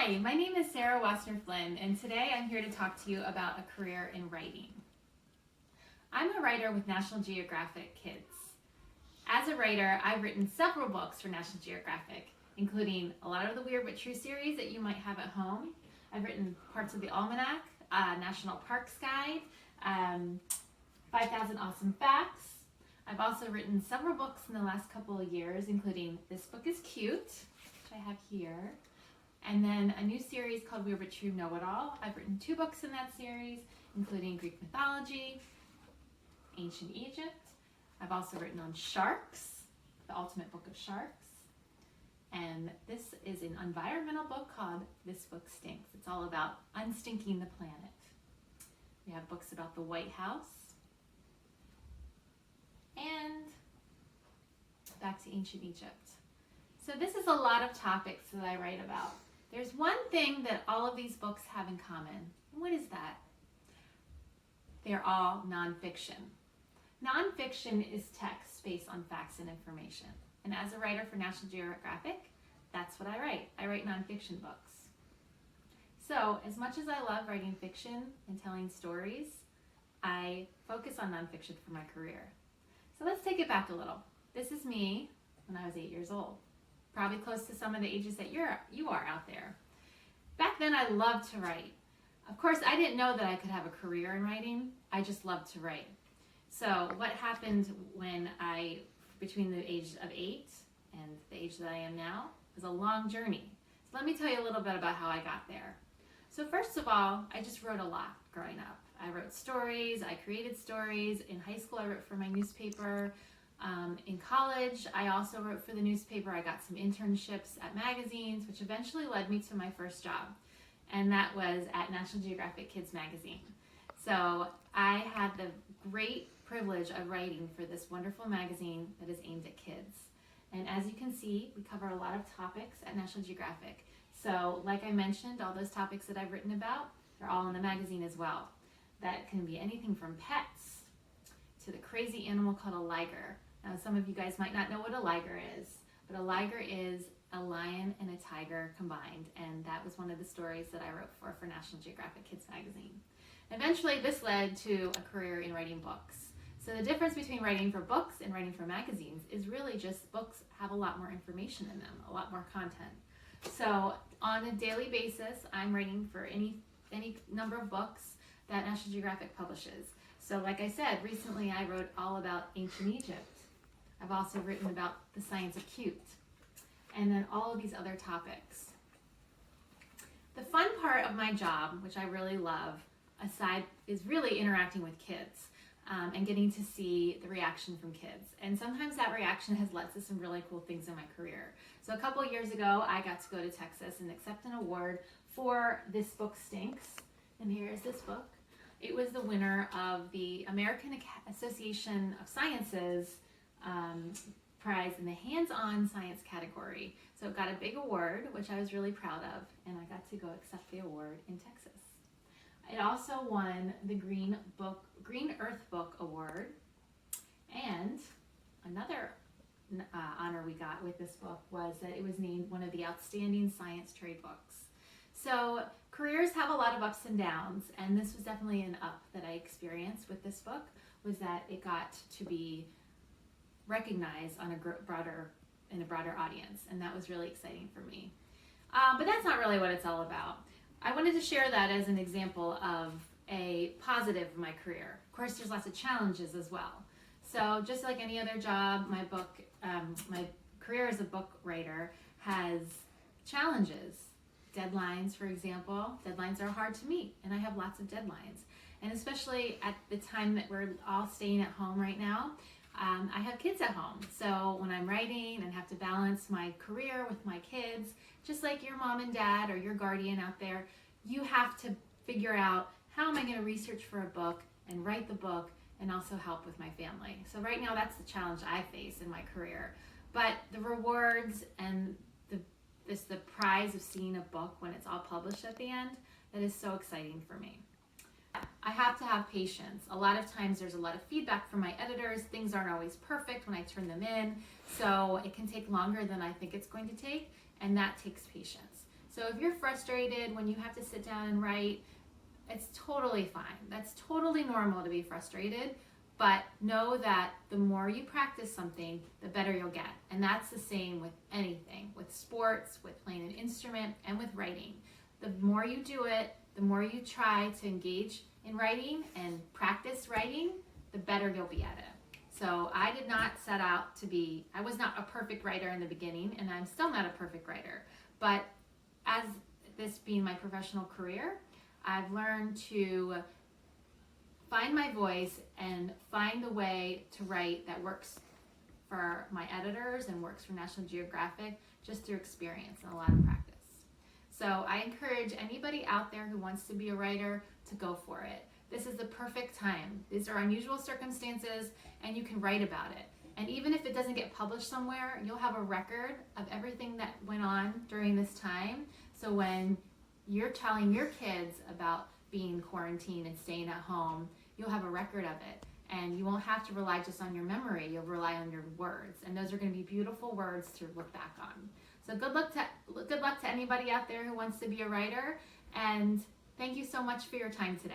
Hi, my name is Sarah Wassner-Flynn, and today I'm here to talk to you about a career in writing. I'm a writer with National Geographic Kids. As a writer, I've written several books for National Geographic, including a lot of the Weird But True series that you might have at home. I've written parts of the Almanac, National Parks Guide, 5,000 Awesome Facts. I've also written several books in the last couple of years, including This Book is Cute, which I have here, and then a new series called Weird But True Know-It-All. I've written 2 books in that series, including Greek mythology, Ancient Egypt. I've also written on sharks, the ultimate book of sharks. And this is an environmental book called This Book Stinks. It's all about unstinking the planet. We have books about the White House. And back to ancient Egypt. So this is a lot of topics that I write about. There's one thing that all of these books have in common. What is that? They're all nonfiction. Nonfiction is text based on facts and information. And as a writer for National Geographic, that's what I write. I write nonfiction books. So as much as I love writing fiction and telling stories, I focus on nonfiction for my career. So let's take it back a little. This is me when I was 8 years old. Probably close to some of the ages that you are out there. Back then I loved to write. Of course, I didn't know that I could have a career in writing. I just loved to write. So what happened when between the age of 8 and the age that I am now, was a long journey. So let me tell you a little bit about how I got there. So first of all, I just wrote a lot growing up. I wrote stories, I created stories. In high school, I wrote for my newspaper. In college, I also wrote for the newspaper. I got some internships at magazines, which eventually led me to my first job. And that was at National Geographic Kids magazine. So I had the great privilege of writing for this wonderful magazine that is aimed at kids. And as you can see, we cover a lot of topics at National Geographic. So like I mentioned, all those topics that I've written about, they're all in the magazine as well. That can be anything from pets to the crazy animal called a liger. Now some of you guys might not know what a liger is, but a liger is a lion and a tiger combined, and that was one of the stories that I wrote for National Geographic Kids magazine. Eventually this led to a career in writing books. So the difference between writing for books and writing for magazines is really just books have a lot more information in them, a lot more content. So on a daily basis, I'm writing for any number of books that National Geographic publishes. So like I said, recently I wrote all about ancient Egypt. I've also written about the science of cute, and then all of these other topics. The fun part of my job, which I really love, is really interacting with kids and getting to see the reaction from kids. And sometimes that reaction has led to some really cool things in my career. So a couple of years ago, I got to go to Texas and accept an award for This Book Stinks. And here is this book. It was the winner of the American Association of Sciences prize in the hands-on science category. So it got a big award, which I was really proud of, and I got to go accept the award in Texas. It also won the Green Earth Book Award, and another honor we got with this book was that it was named one of the outstanding science trade books. So careers have a lot of ups and downs, and this was definitely an up that I experienced with this book, was that it got to be recognized on in a broader audience, and that was really exciting for me. But that's not really what it's all about. I wanted to share that as an example of a positive of my career. Of course, there's lots of challenges as well. So just like any other job, my career as a book writer has challenges. Deadlines, for example. Deadlines are hard to meet, and I have lots of deadlines. And especially at the time that we're all staying at home right now, I have kids at home. So when I'm writing and have to balance my career with my kids, just like your mom and dad or your guardian out there, you have to figure out, how am I going to research for a book and write the book and also help with my family? So right now that's the challenge I face in my career. But the rewards and the prize of seeing a book when it's all published at the end, that is so exciting for me. I have to have patience. A lot of times there's a lot of feedback from my editors. Things aren't always perfect when I turn them in, so it can take longer than I think it's going to take, and that takes patience. So if you're frustrated when you have to sit down and write, it's totally fine. That's totally normal to be frustrated, but know that the more you practice something, the better you'll get. And that's the same with anything, with sports, with playing an instrument, and with writing. The more you do it, the more you try to engage in writing and practice writing, the better you'll be at it. So I did not set out to be, I was not a perfect writer in the beginning, and I'm still not a perfect writer. But as this being my professional career, I've learned to find my voice and find the way to write that works for my editors and works for National Geographic, just through experience and a lot of practice. So I encourage anybody out there who wants to be a writer to go for it. This is the perfect time. These are unusual circumstances, and you can write about it. And even if it doesn't get published somewhere, you'll have a record of everything that went on during this time. So when you're telling your kids about being quarantined and staying at home, you'll have a record of it. And you won't have to rely just on your memory, you'll rely on your words. And those are going to be beautiful words to look back on. So good luck to anybody out there who wants to be a writer, and thank you so much for your time today.